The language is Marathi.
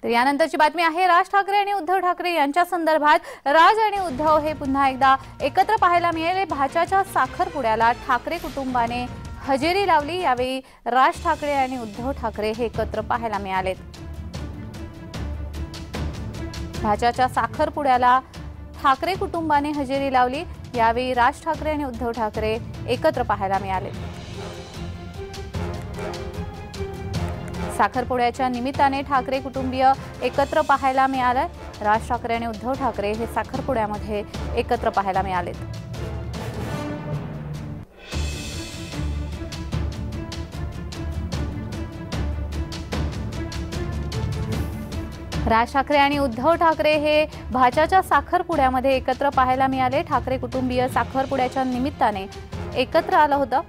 तर यानंतरची बातमी आहे राज ठाकरे आणि उद्धव ठाकरे यांच्या संदर्भात। राज आणि उद्धव हे पुन्हा एकदा एकत्र पाहायला मिळाले। भाच्याच्या साखरपुड्याला ठाकरे कुटुंबाने हजेरी लावली। यावेळी राज ठाकरे आणि उद्धव ठाकरे हे एकत्र पाहायला मिळालेत। भाच्याच्या साखरपुड्याला ठाकरे कुटुंबाने हजेरी लावली। यावेळी राज ठाकरे आणि उद्धव ठाकरे एकत्र पाहायला मिळाले। साखरपुड्याच्या निमित्ताने ठाकरे कुटुंबीय एकत्र पाहायला मिळाले। राज ठाकरे आणि उद्धव ठाकरे हे साखरपुड्यामध्ये एकत्र पाहायला मिळालेत। राज ठाकरे आणि उद्धव ठाकरे हे भाच्याच्या साखरपुड्यामध्ये एकत्र पाहायला मिळाले। ठाकरे कुटुंबीय साखरपुड्याच्या निमित्ताने एकत्र आलं होतं।